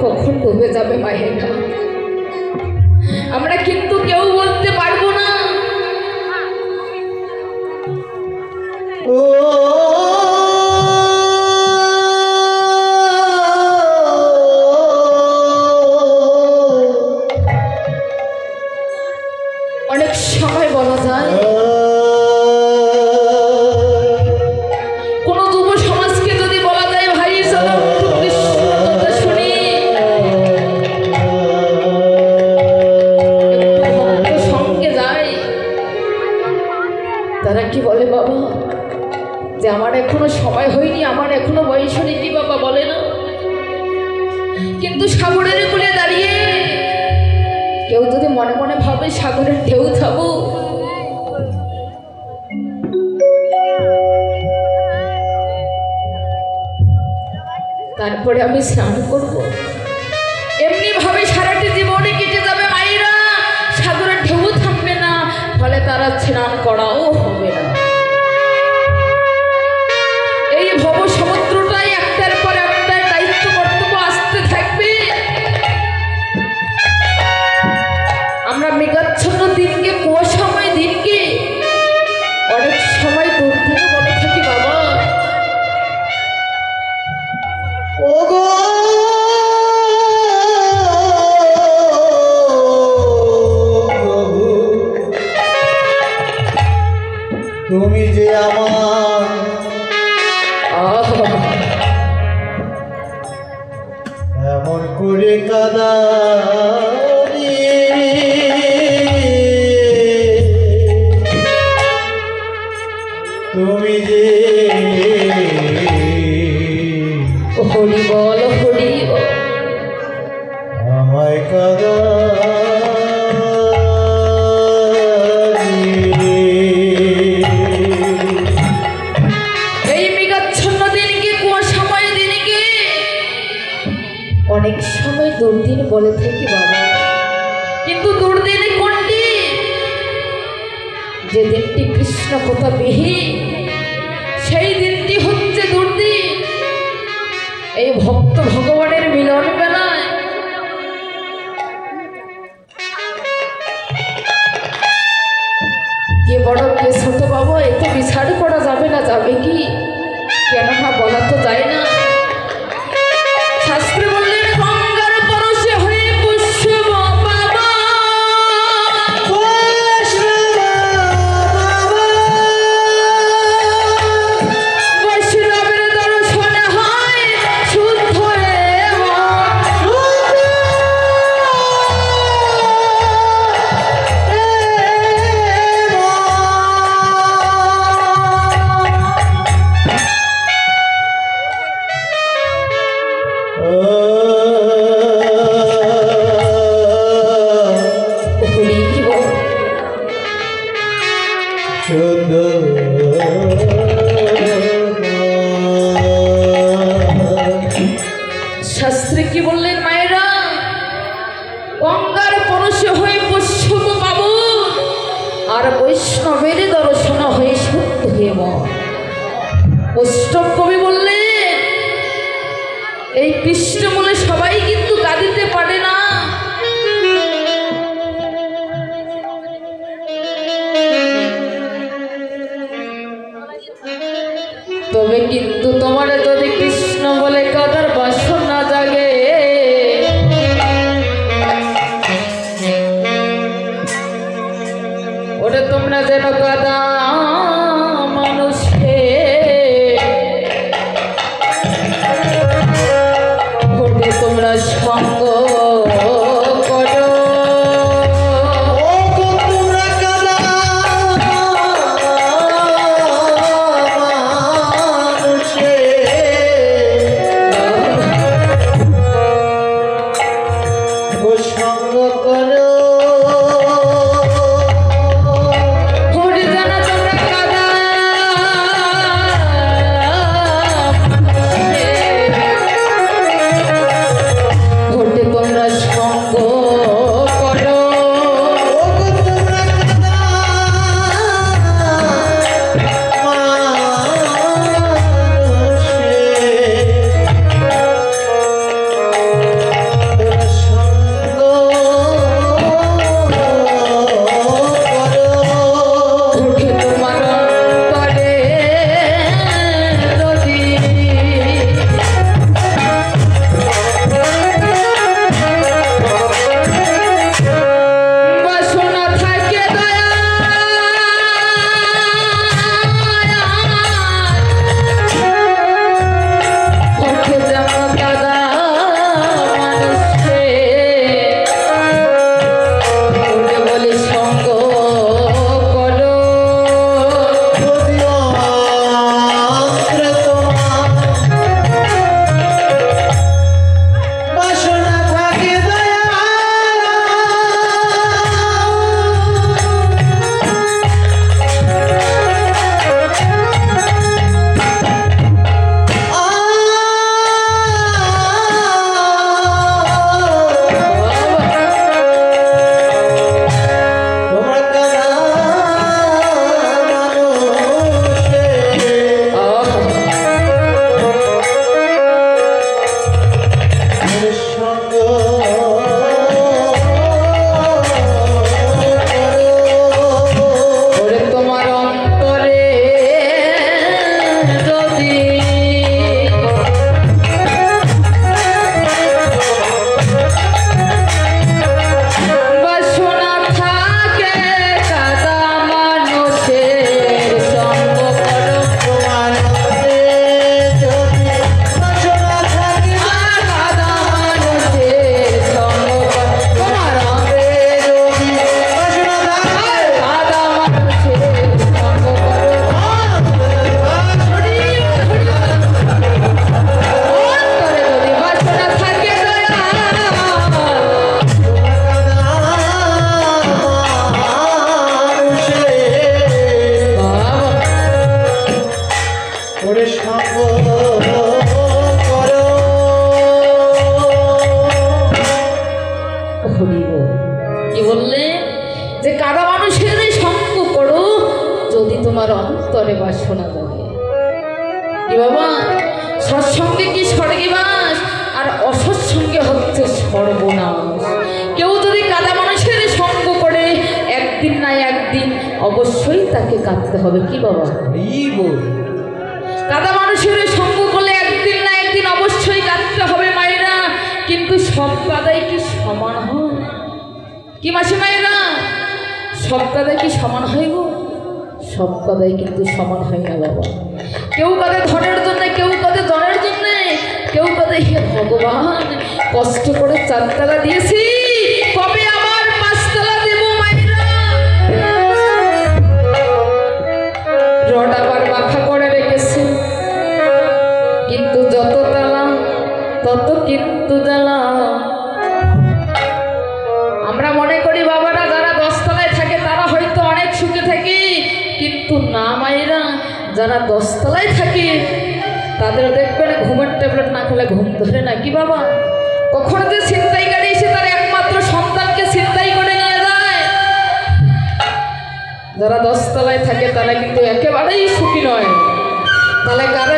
কখন ডুবে যাবে মায়েরা, আমরা কিন্তু কেউ বলতে পারবো না। অনেক সময় বলা যায় কোন যুব সমাজকে যদি বলা যায় ভাই চলো কথা শুনি, সঙ্গে যায়, তারা কি বলে বাবা যে আমার এখনো সময় হয়নি, আমার এখনো বয়স হয়নি, কি বাবা বলে না। কিন্তু সাগরের কূলে দাঁড়িয়ে কেউ যদি মনে মনে ভাবে সাগরের ঢেউ খাবো, তারপরে আমি স্নান করব, এমনি ভাবে সারাটি জীবনে কেটে যাবে মায়েরা, সাগরের ঢেউ থামবে না, ফলে তারা স্নান করাও হবে না। এই ভব সমুদ্রটাই একটার পর একটা দায়িত্ব কর্তব্য আসতে থাকবে। আমরা মেঘাচ্ছন্ন দিনকে, কুয়াশাময় দিনকে অনেক সময় দুর্দিনে বলে থাকি বাবা ওগো তুমি যে আমার এমন করে কাদা তুমি যে হরি বল হরি বল আমায় কাদা এই মেঘাচ্ছন্ন দিনকে, কুয়াশাময় দিনকে অনেক সময় দুর্দিন বলে থাকি বাবা, কিন্তু দুর্দিন কোনটি? যে দিনটি কৃষ্ণ কথা বিহীন, সেই দিনটি হচ্ছে দুর্দিন। এই ভক্ত ভগবানের মিলন বেলায় কে বড় কে ছোট বাবা এ তো বিচার করা যাবে না, যাবে কি কেননা বলা তো যায় না। শাস্ত্রে বললেন গঙ্গার পরশে হয়ে পুষ্য বাবা, বৈষ্ণবের দর্শন হয় শুদ্ধ শাস্ত্রে কি বললেন মায়েরা? গঙ্গার পরশে হয়ে পুষ্প পাবো, আর বৈষ্ণবের দর্শন হয়ে শুদ্ধ হেম। অষ্টম কবি বললেন এই কৃষ্ণ বলে সবাই কিন্তু কাঁদিতে পারে না। তবে কিন্তু তোমার যদি কৃষ্ণ বলে কাদার বাসনা জাগে, ওটা তোমরা যেন কাদা মানুষকে ওটা তোমরা সঙ্গ করো। অন্তরে বাসনা জাগে। কি বাবা, সৎসঙ্গে কি স্বর্গীবাস, আর অসৎসঙ্গে হচ্ছে সর্বনাশ। কেউ যদি কাদা মানুষের সঙ্গ করে একদিন না একদিন অবশ্যই তাকে কাঁদতে হবে। কি বাবা, এই বল। কাদা মানুষের সঙ্গ করলে একদিন না একদিন অবশ্যই কাঁদতে হবে মায়েরা। কিন্তু সব কাদাই কি সমান হয়? কি মাসি মায়েরা, সব কাদাই কি সমান হয় গো? সব কাদাই কিন্তু সমান হয় না বাবা। কেউ কাঁদে ধনের জন্য, কেউ কাঁদে জনের জন্য, কেউ কাঁদে হে ভগবান কষ্ট করে 4 তালা দিয়েছি, কবে আবার 5 তালা দেব মায়েরা। রড আবার মাখা করে রেখেছে, কিন্তু যত তালা তত কিন্তু জ্বালা। আমরা মনে করি বাবারা যারা 10 তলায় থাকে তারা হয়তো অনেক সুখে থাকে, কিন্তু না মায়েরা, যারা 10 তলায় থাকে তাদের দেখবেন ঘুমের ট্যাবলেট না খেলে ঘুম ধরে না। কি বাবা, কখন যে ছিনতাইকারী এসে তার একমাত্র সন্তানকে ছিনতাই করে নিয়ে যায়। যারা 10 তলায় থাকে তারা কিন্তু একেবারেই সুখী নয়। তাহলে কারা